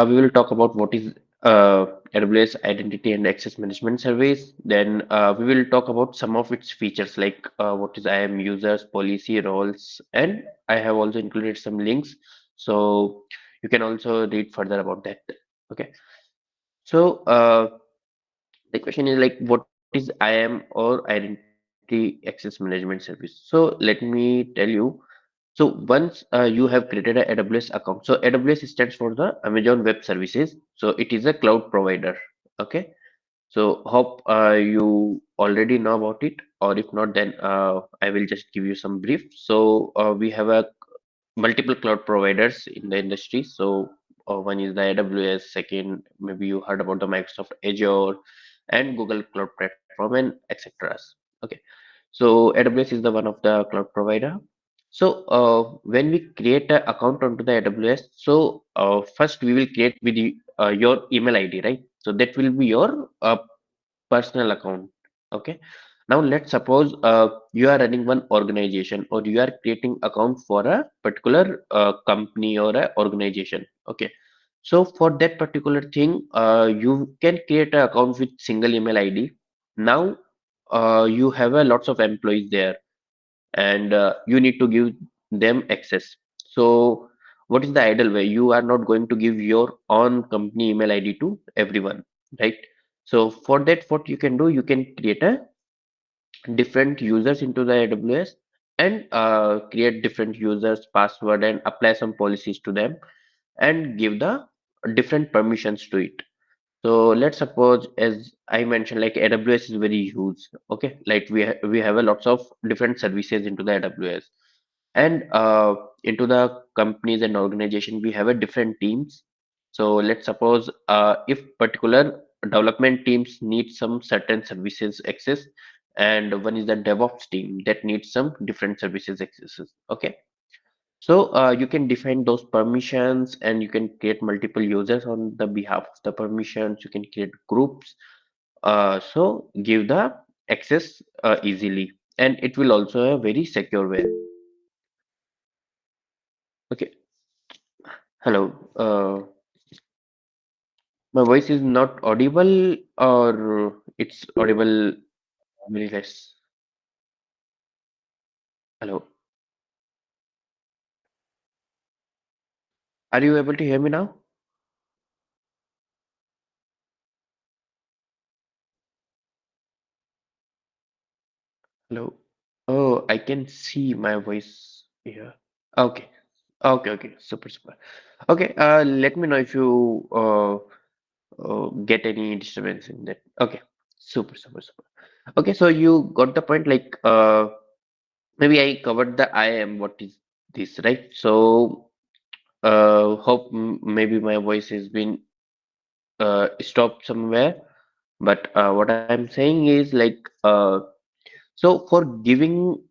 we will talk about what is AWS Identity and Access Management Service. Then we will talk about some of its features like what is IAM users, policy roles, and I have also included some links, so you can also read further about that. Okay. So the question is like, what is IAM or Identity Access Management Service? So let me tell you. So once you have created a AWS account, so AWS stands for the Amazon Web Services. So it is a cloud provider. Okay. So hope you already know about it, or if not, then I will just give you some brief. So we have a multiple cloud providers in the industry. So one is the AWS, second maybe you heard about the Microsoft Azure and Google Cloud Platform and etc. Okay. So AWS is the one of the cloud provider. So when we create an account onto the AWS, so first we will create with your email ID, right? So that will be your personal account. Okay. Now let's suppose you are running one organization or you are creating account for a particular company or a organization. Okay. So for that particular thing, you can create an account with single email ID. Now you have a lots of employees there, and you need to give them access. So what is the ideal way? You are not going to give your own company email ID to everyone, right? So for that, what you can do, you can create a different users into the AWS and create different users password and apply some policies to them and give the different permissions to it. So let's suppose, as I mentioned, like AWS is very huge. Okay, like we have a lots of different services into the AWS, and into the companies and organization we have a different teams. So let's suppose if particular development teams need some certain services access, and one is the DevOps team that needs some different services accesses. Okay. So you can define those permissions and you can create multiple users on the behalf of the permissions. You can create groups. So give the access easily, and it will also a very secure way. Okay. Hello. My voice is not audible or it's audible very less. Hello. Are you able to hear me now? Hello. Oh, I can see my voice here. Okay. Okay. Okay. Super. Super. Okay. Let me know if you get any disturbance in that. Okay. Super. Super. Super. Okay. So you got the point. Like, maybe I covered the IAM. What is this, right? So, hope maybe my voice has been stopped somewhere. But what I'm saying is like, so for giving,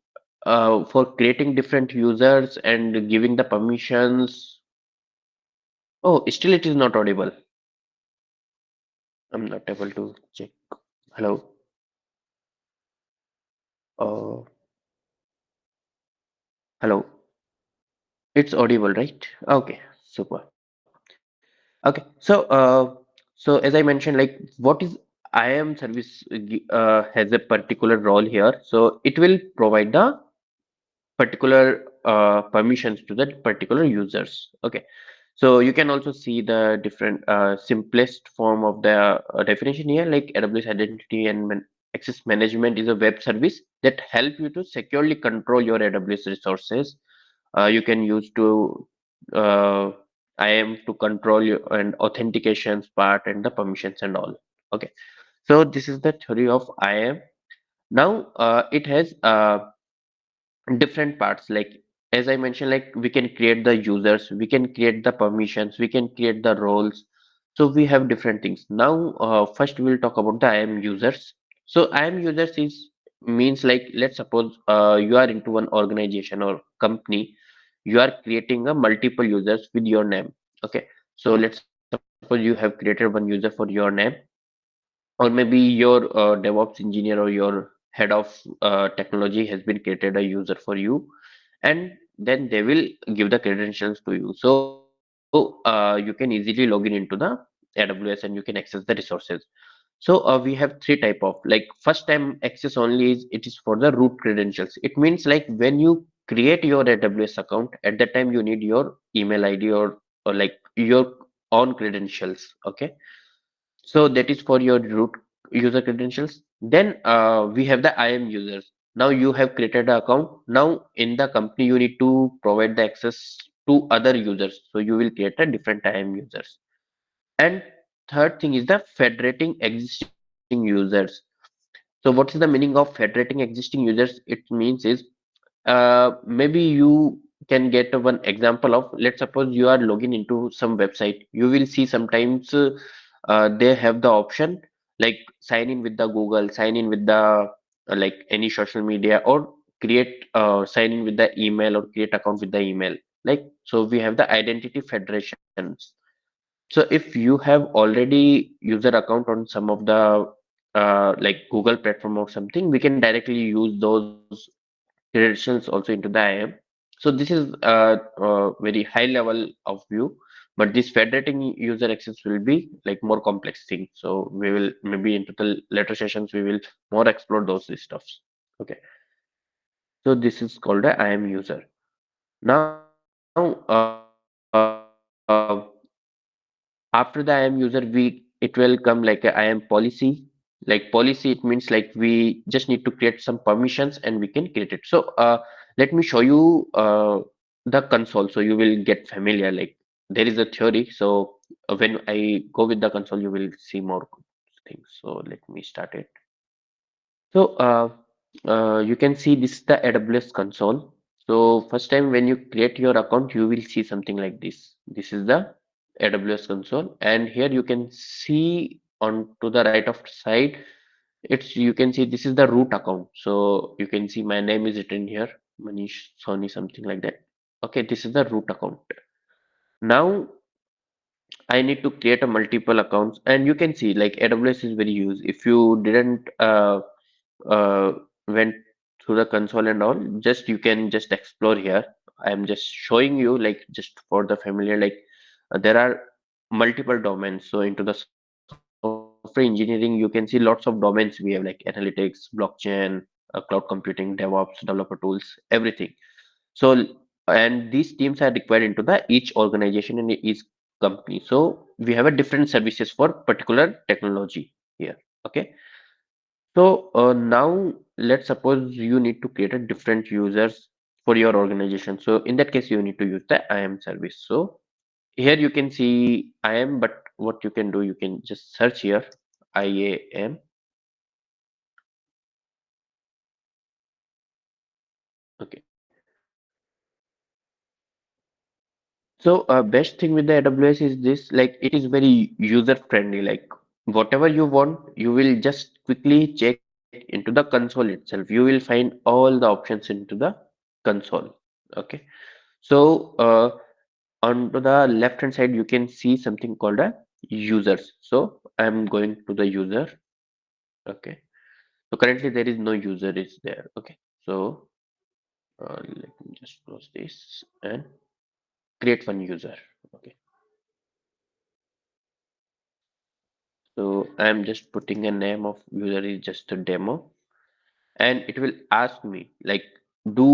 for creating different users and giving the permissions. Oh, still it is not audible. I'm not able to check. Hello. Uh, Hello. It's audible, right? Okay, super. Okay, so as I mentioned, like, what is IAM service has a particular role here. So it will provide the particular permissions to the particular users. Okay, so you can also see the different simplest form of the definition here, like AWS Identity and Access Management is a web service that help you to securely control your AWS resources. You can use to uh, IAM to control your and authentications part and the permissions and all. Okay, so this is the theory of IAM. Now it has different parts, like as I mentioned, like we can create the users, we can create the permissions, we can create the roles. So we have different things. Now first we will talk about the IAM users. So IAM users is means, like, let's suppose you are into one organization or company, you are creating a multiple users with your name. Okay, so let's suppose you have created one user for your name, or maybe your DevOps engineer or your head of technology has been created a user for you, and then they will give the credentials to you. So you can easily log in into the AWS and you can access the resources. So we have three type of, like, first time access only is, it is for the root credentials. It means like when you create your AWS account, at that time you need your email ID or like your own credentials. Okay, so that is for your root user credentials. Then we have the IAM users. Now you have created an account. Now in the company you need to provide the access to other users. So you will create a different IAM users. And third thing is the federating existing users. So what is the meaning of federating existing users? It means is maybe you can get one example of, let's suppose you are logging into some website. You will see sometimes they have the option like sign in with the Google, sign in with the like any social media, or create sign in with the email, or create account with the email. Like, so we have the identity federations. So if you have already user account on some of the like Google platform or something, we can directly use those credentials also into the IAM. So this is a very high level of view, but this federating user access will be like more complex thing. So we will maybe into the later sessions we will more explore those stuffs. Okay, so this is called a IAM user. Now after the IAM user, it will come like a IAM policy. Like policy, it means like we just need to create some permissions and we can create it. So let me show you the console so you will get familiar. Like there is a theory. So when I go with the console, you will see more things. So let me start it. So you can see this is the AWS console. So first time when you create your account, you will see something like this. This is the AWS console, and here you can see on to the right of side, it's, you can see this is the root account. So you can see my name is written here, Manish Soni, something like that. Okay, this is the root account. Now I need to create a multiple accounts, and you can see like AWS is very used. If you didn't uh, went through the console and all, just you can just explore here. I am just showing you like just for the familiar, like there are multiple domains. So into the software engineering, you can see lots of domains we have, like analytics, blockchain, cloud computing, DevOps, developer tools, everything. So and these teams are required into the each organization and each company. So we have a different services for particular technology here. Okay. So now let's suppose you need to create a different users for your organization. So in that case, you need to use the IAM service. So here you can see IAM, but what you can do, you can just search here IAM. Okay. So best thing with the AWS is this, like it is very user friendly. Like whatever you want, you will just quickly check into the console itself. You will find all the options into the console. Okay. So on to the left hand side, you can see something called a users. So I'm going to the user. Okay. So currently there is no user is there. Okay. So let me just close this and create one user. Okay. So I'm just putting a name of user is just a demo, and it will ask me like, do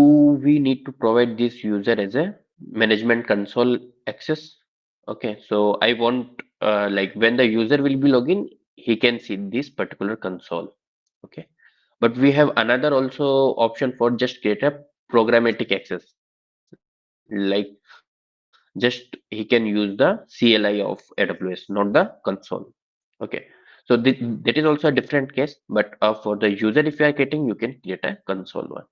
we need to provide this user as a management console access? Okay, so I want like when the user will be login, he can see this particular console. Okay, but we have another also option for just create a programmatic access. Like just he can use the CLI of AWS, not the console. Okay, so that is also a different case, but for the user, if you are getting, you can create a console one.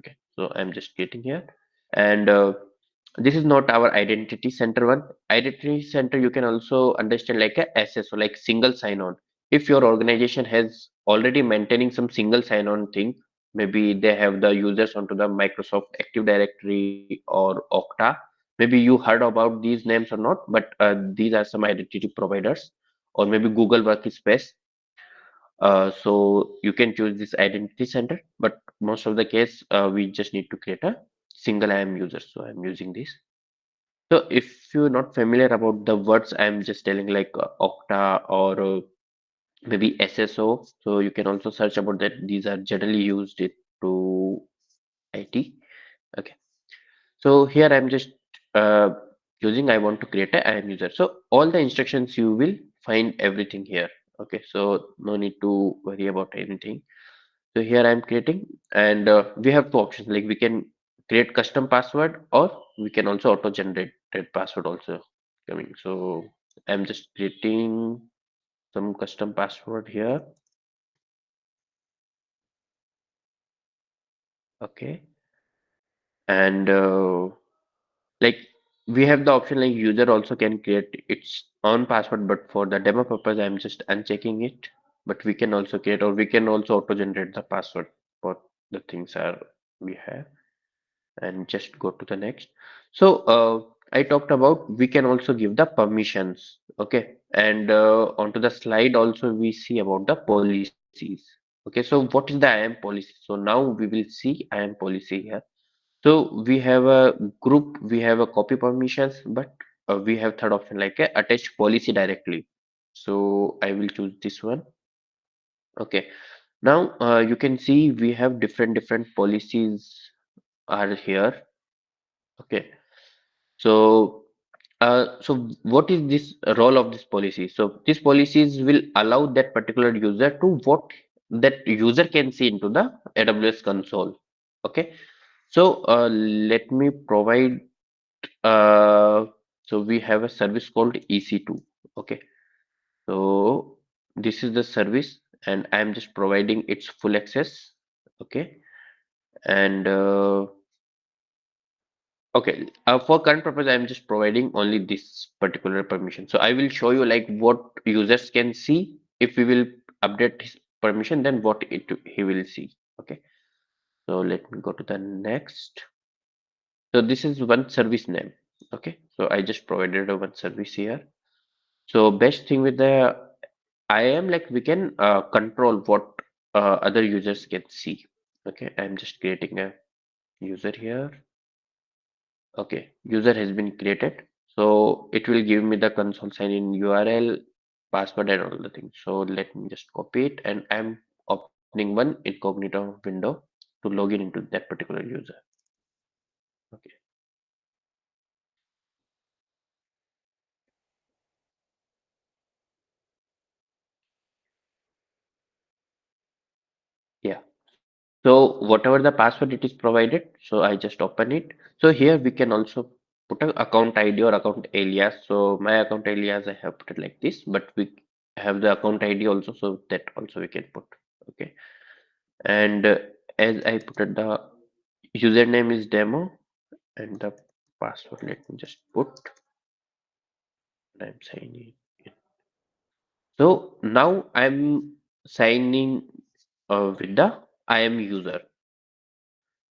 Okay, so I'm just creating here, and this is not our identity center one. Identity center you can also understand like a SSO, like single sign-on. If your organization has already maintaining some single sign-on thing, maybe they have the users onto the Microsoft Active Directory or Okta. Maybe you heard about these names or not, but these are some identity providers, or maybe Google Workspace. So you can choose this identity center, but most of the case we just need to create a single IAM user. So I'm using this. So if you're not familiar about the words I'm just telling like Okta or maybe SSO, so you can also search about that. These are generally used it to IT. Okay. So here I'm just uh, using I want to create a IAM user. So all the instructions you will find everything here. Okay, so no need to worry about anything. So here I'm creating, and we have two options like we can create custom password or we can also auto generate that password also coming. So I'm just creating some custom password here. Okay, and like we have the option like user also can create its own password, but for the demo purpose I'm just unchecking it. But we can also create or we can also auto generate the password for the things are we have. And just go to the next. So I talked about we can also give the permissions. Okay, and onto the slide also we see about the policies. Okay, so what is the IAM policy? So now we will see IAM policy here. So we have a group, we have a copy permissions, but we have third option like a attach policy directly. So I will choose this one. Okay. Now you can see we have different policies are here. Okay. So so what is this role of this policy? So these policies will allow that particular user to what that user can see into the AWS console. Okay. So let me provide. So we have a service called EC2. Okay, so this is the service, and I'm just providing its full access. Okay, and okay, for current purpose, I'm just providing only this particular permission. So I will show you like what users can see if we will update his permission, then what it he will see. Okay, so let me go to the next. So this is one service name. Okay, so I just provided a one service here. So best thing with the IAM like we can control what other users can see. Okay, I'm just creating a user here. Okay, user has been created. So it will give me the console sign in URL, password and all the things. So let me just copy it and I'm opening one incognito window to log in into that particular user. Okay, yeah. So whatever the password it is provided, so I just open it. So here we can also put an account ID or account alias. So my account alias I have put it like this, but we have the account ID also, so that also we can put. Okay, and as I put it, the username is demo and the password. Let me just put. I'm signing in. So now I'm signing with the IAM user.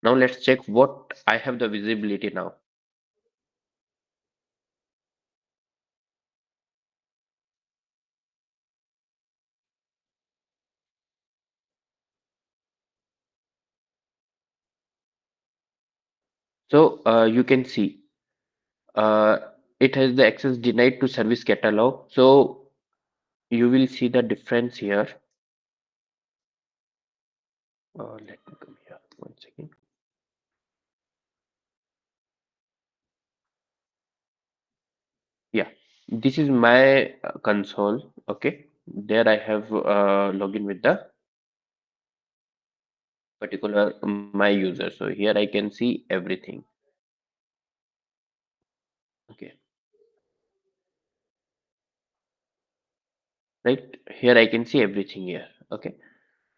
Now let's check what I have the visibility now. So you can see uh, it has the access denied to service catalog. So you will see the difference here. Let me come here one second. Yeah, this is my console. Okay, there I have login with the particular my user. So here I can see everything. Okay, right here I can see everything here. Okay.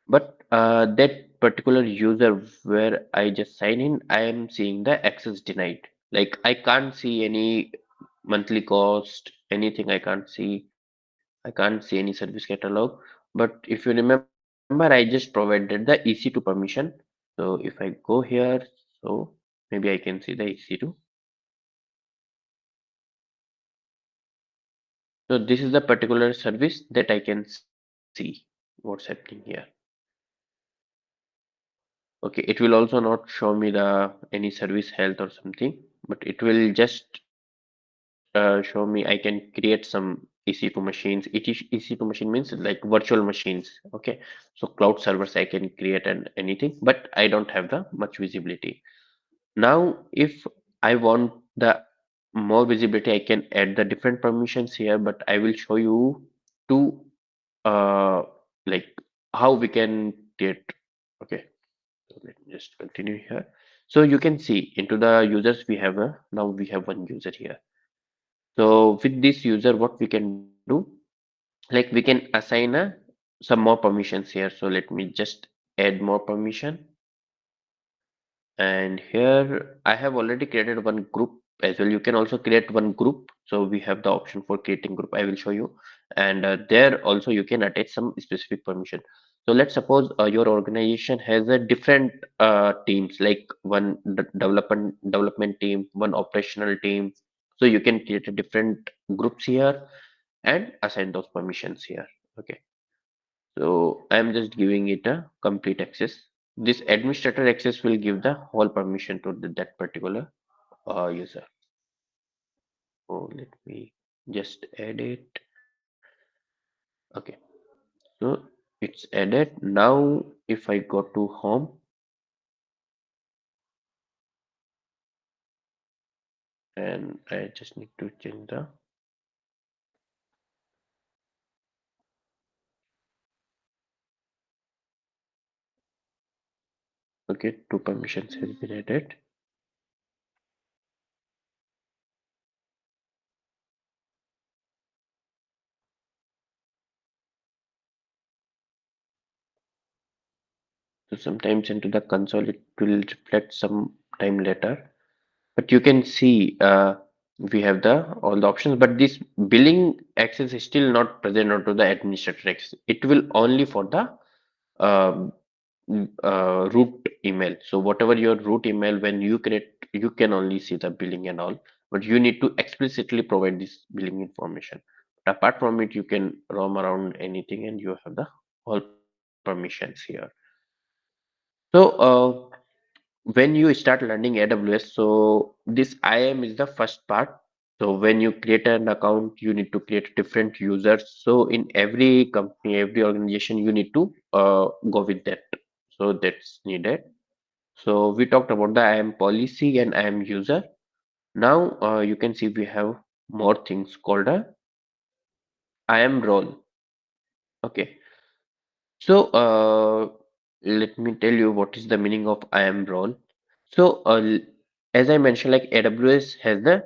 But that particular user where I just sign in, I am seeing the access denied. Like I can't see any monthly cost, anything I can't see. I can't see any service catalog. But if you remember, I just provided the EC2 permission. So if I go here, so maybe I can see the EC2. So this is the particular service that I can see what's happening here. Okay, it will also not show me the any service health or something, but it will just show me I can create some EC2 machines. EC2 machine means like virtual machines. Okay, so cloud servers I can create and anything, but I don't have the much visibility. Now, if I want the more visibility, I can add the different permissions here, but I will show you two uh like how we can get. Okay, so let me just continue here. So you can see into the users we have a now we have one user here. So with this user, what we can do, like we can assign a some more permissions here. So let me just add more permission. And here I have already created one group as well. You can also create one group. So we have the option for creating group. I will show you. And there also you can attach some specific permission. So let's suppose your organization has a different teams, like one development team, one operational team. So you can create a different groups here and assign those permissions here. Okay. So I'm just giving it a complete access. This administrator access will give the whole permission to that particular user. So let me just add it. Okay, so it's added. Now, if I go to home and I just need to change the okay, two permissions has been added. So sometimes into the console it will reflect some time later. But you can see we have the all the options, but this billing access is still not present onto the administrator access. It will only for the um, root email. So whatever your root email, when you create, you can only see the billing and all, but you need to explicitly provide this billing information. But apart from it, you can roam around anything and you have the all permissions here. So when you start learning AWS, so this IAM is the first part. So when you create an account, you need to create different users. So in every company, every organization, you need to go with that. So that's needed. So we talked about the IAM policy and IAM user. Now you can see we have more things called a IAM role. Okay. So let me tell you what is the meaning of IAM role. So, as I mentioned, like AWS has the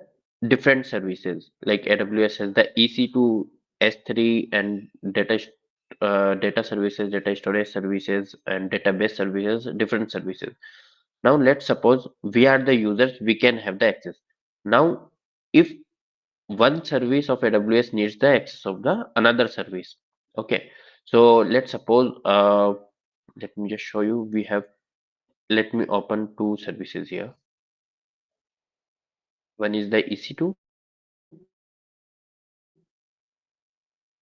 different services. Like AWS has the EC2, S3, and data services, data storage services, and database services, different services. Now, let's suppose we are the users, we can have the access. Now, if one service of AWS needs the access of the another service, okay. So let's suppose, let me just show you. We have. Let me open two services here. One is the EC2,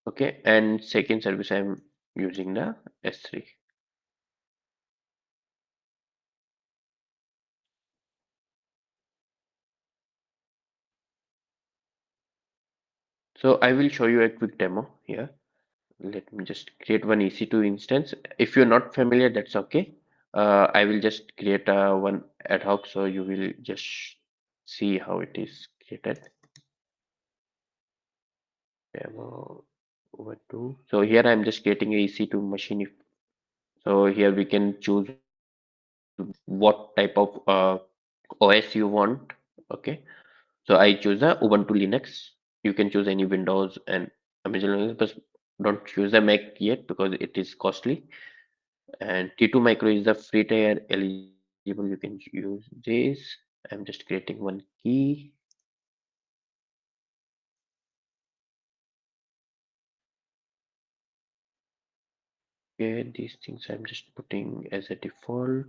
okay, and second service I'm using the S3. So I will show you a quick demo here. Let me just create one EC2 instance. If you're not familiar, that's okay. I will just create one ad hoc so you will just see how it is created. Demo over two. So here I'm just creating a EC2 machine. So here we can choose what type of OS you want. Okay. So I choose the Ubuntu Linux. You can choose any Windows and Amazon Linux, but don't choose the Mac yet because it is costly. And T2 Micro is the free tier eligible. You can use this. I'm just creating one key. Okay, these things I'm just putting as a default.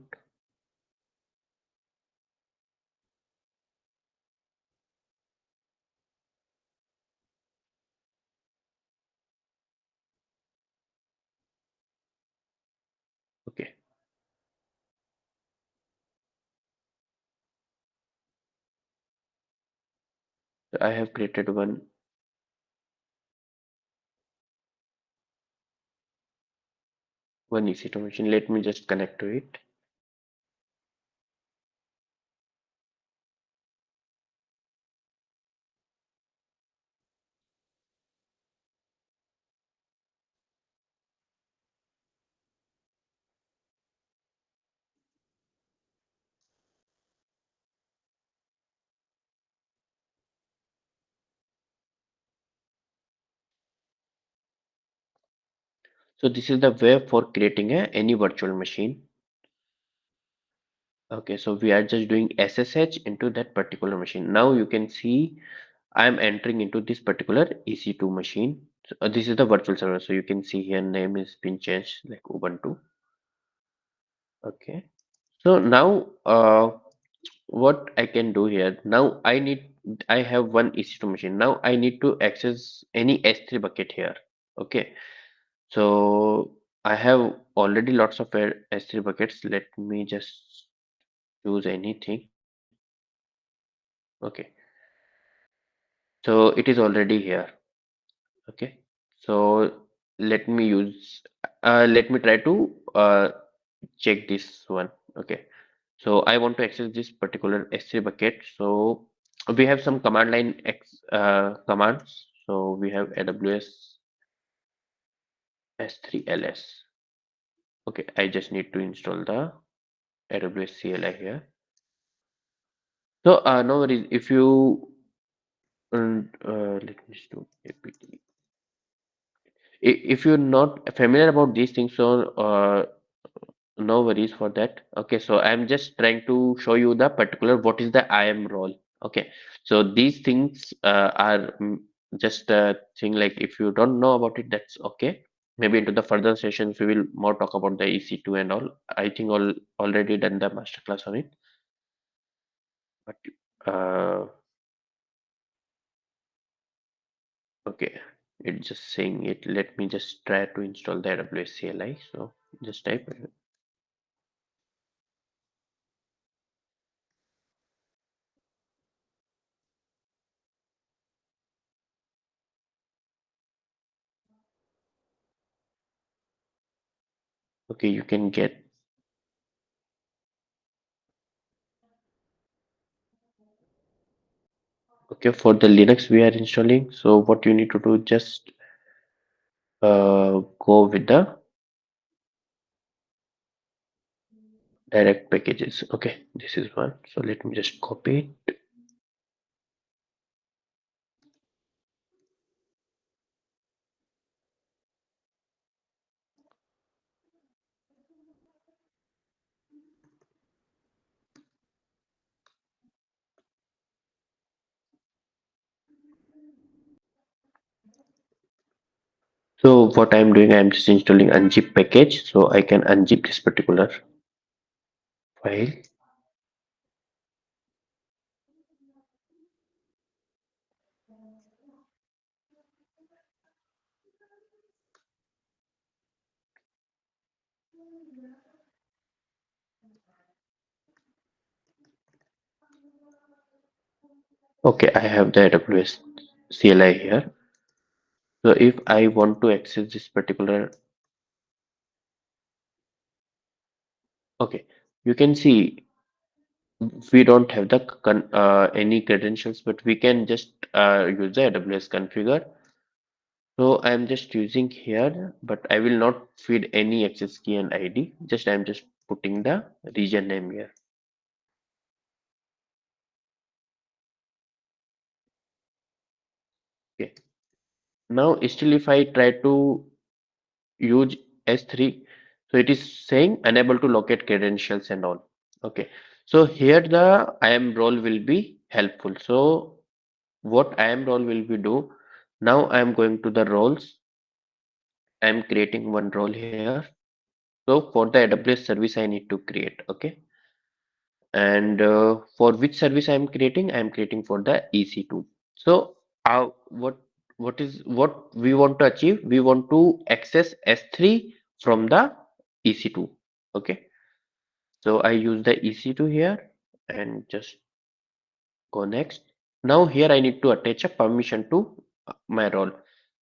Okay. I have created one EC2 machine. Let me just connect to it. So this is the way for creating any virtual machine. Okay, so we are just doing SSH into that particular machine. Now you can see I am entering into this particular EC2 machine. So, this is the virtual server. So you can see here name is been changed like Ubuntu. Okay. So now what I can do here, now I have one EC2 machine. Now I need to access any S3 bucket here. Okay. So I have already lots of S3 buckets. Let me just choose anything. Okay. So it is already here. Okay. So let me try to check this one. Okay. So I want to access this particular S3 bucket. So we have some command line commands. So we have AWS S3ls. Okay, I just need to install the AWS CLI here. So no worries. If you let me just do apt. If you're not familiar about these things, so no worries for that. Okay, so I'm just trying to show you the particular what is the IAM role. Okay, so these things are just a thing like if you don't know about it, that's okay. Maybe into the further sessions we will more talk about the EC2 and all. I think all already done the masterclass on it. But uh, okay, it's just saying it. Let me just try to install the AWS CLI. So just type. Okay, you can get. Okay, for the Linux we are installing. So what you need to do, just go with the direct packages. Okay, this is one. So let me just copy it. So what I'm doing, I'm just installing unzip package, so I can unzip this particular file. Okay, I have the AWS CLI here. So if I want to access this particular, okay, you can see we don't have the any credentials, but we can just use the AWS configure. So I'm just using here, but I will not feed any access key and ID. Just I'm just putting the region name here. Okay. Now still if I try to use S3, so it is saying unable to locate credentials and all. Okay. So here the IAM role will be helpful. So what IAM role will we do? Now I am going to the roles. I am creating one role here. So for the AWS service I need to create. Okay. And for which service I am creating? I am creating for the EC2. So what we want to achieve? We want to access S3 from the EC2. Okay. So I use the EC2 here and just go next. Now here I need to attach a permission to my role.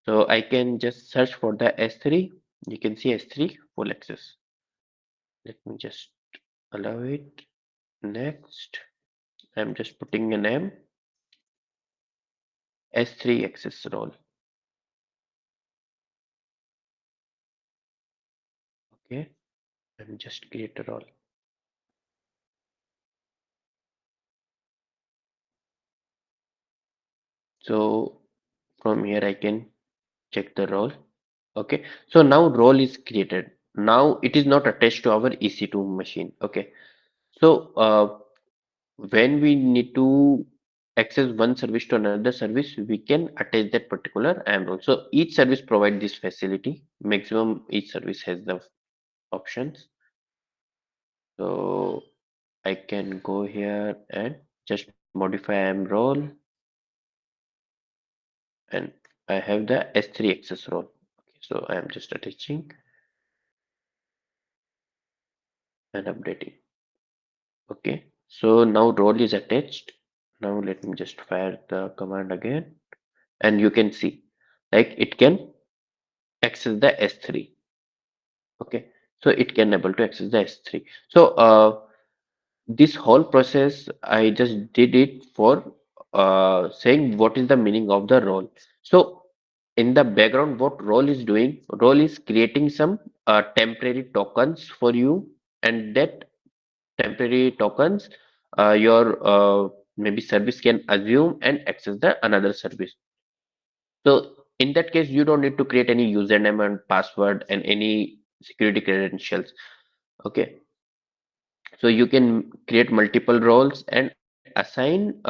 So I can just search for the S3. You can see S3 full access. Let me just allow it. Next, I'm just putting a name S3 access role. Okay, and just create a role. So from here I can check the role. Okay, so now role is created. Now it is not attached to our EC2 machine. Okay, so when we need to access one service to another service, we can attach that particular IAM role. So each service provide this facility. Maximum each service has the options. So I can go here and just modify IAM role, and I have the S3 access role. Okay, so I am just attaching and updating. Okay, so now role is attached. Now let me just fire the command again, and you can see like it can access the S3. Okay, so it can able to access the S3. So this whole process I just did it for saying what is the meaning of the role. So in the background, what role is doing? Role is creating some temporary tokens for you, and that temporary tokens your maybe service can assume and access the another service. So in that case, you don't need to create any username and password and any security credentials. Okay, so you can create multiple roles and assign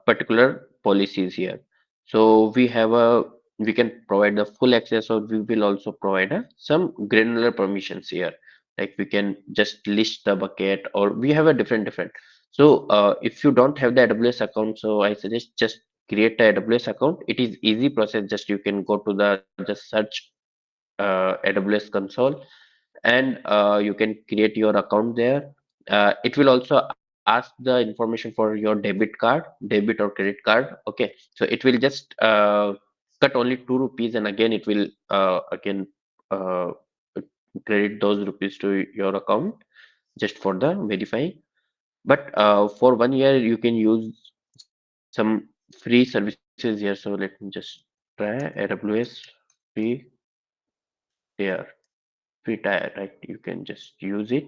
particular policies here. So we can provide the full access, or we will also provide some granular permissions here. Like we can just list the bucket, or we have a different. So if you don't have the AWS account, so I suggest just create a AWS account. It is easy process. Just you can go to the just search AWS console, and you can create your account there. It will also ask the information for your debit or credit card. Okay, so it will just cut only 2 rupees, and again it will again uh, credit those rupees to your account just for the verifying. But for 1 year you can use some free services here. So let me just try AWS free tier, free tier, right? You can just use it.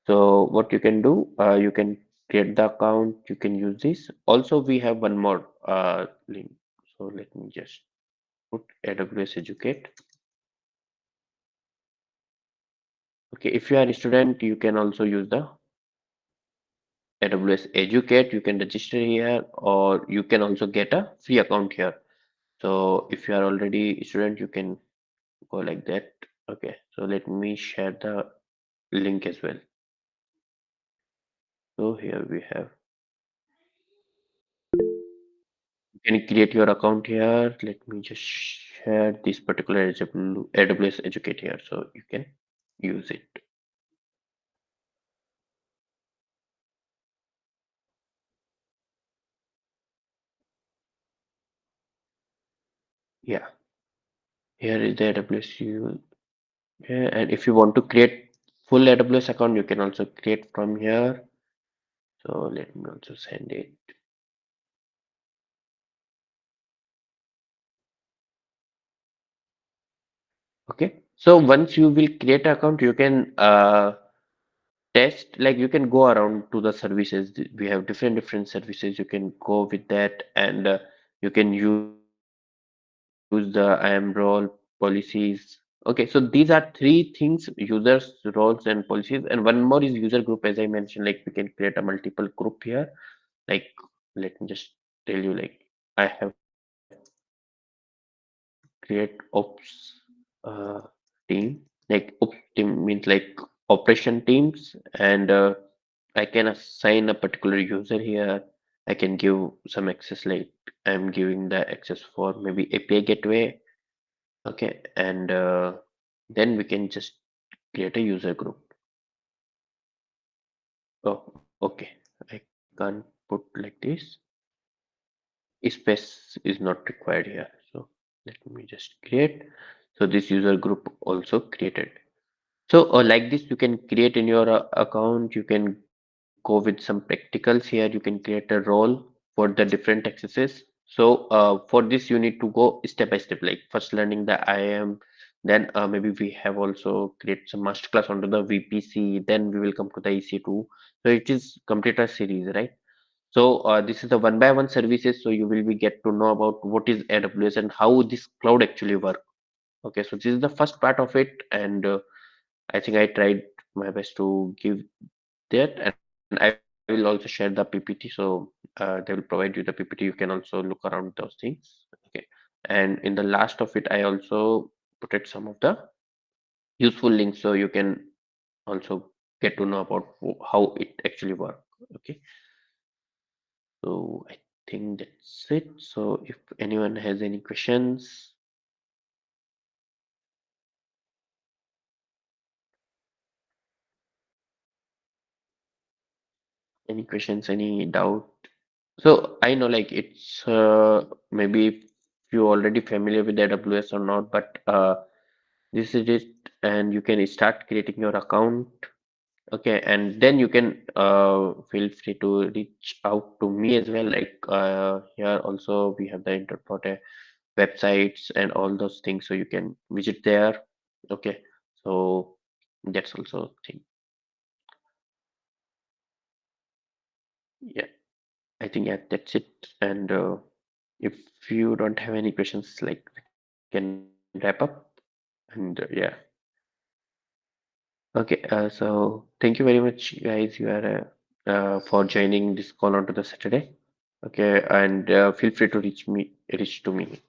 So what you can do, you can create the account, you can use this. Also, we have one more link. So let me just put AWS Educate. Okay, if you are a student, you can also use the AWS Educate. You can register here, or you can also get a free account here. So if you are already a student, you can go like that. Okay, so let me share the link as well. So here we have, you can create your account here. Let me just share this particular AWS Educate here so you can use it. Yeah, here is the AWS yeah, and if you want to create full AWS account, you can also create from here. So let me also send it. Okay. So once you will create an account, you can test, like you can go around to the services. We have different services. You can go with that, and you can use the IAM role policies. Okay, so these are three things: users, roles, and policies. And one more is user group, as I mentioned. Like we can create a multiple group here. Like let me just tell you, like I have create ops team. Like ops team means like operation teams, and I can assign a particular user here. I can give some access, like I'm giving the access for maybe API gateway. Okay, and then we can just create a user group. Oh, okay. I can't put like this. space is not required here. So let me just create. So this user group also created. So like this, you can create in your account. You can go with some practicals here. You can create a role for the different accesses. So for this, you need to go step by step. Like first learning the IAM, then maybe we have also create some masterclass onto the VPC. Then we will come to the EC2. So it is complete a series, right? So this is the one by one services. So you will be get to know about what is AWS and how this cloud actually work. Okay, so this is the first part of it, and I think I tried my best to give that, and I will also share the PPT. So they will provide you the PPT. You can also look around those things. Okay, and in the last of it, I also put it some of the useful links so you can also get to know about how it actually work. Okay, so I think that's it. So if anyone has any questions, any doubt? So I know like it's maybe if you already familiar with AWS or not, but this is it, and you can start creating your account. Okay, and then you can feel free to reach out to me as well. Like here also we have the IntrnForte websites and all those things, so you can visit there. Okay, so that's also thing. Yeah, I think yeah that's it. And if you don't have any questions, like we can wrap up. And yeah, okay. So thank you very much, guys. You are for joining this call onto the Saturday. Okay, and feel free to reach to me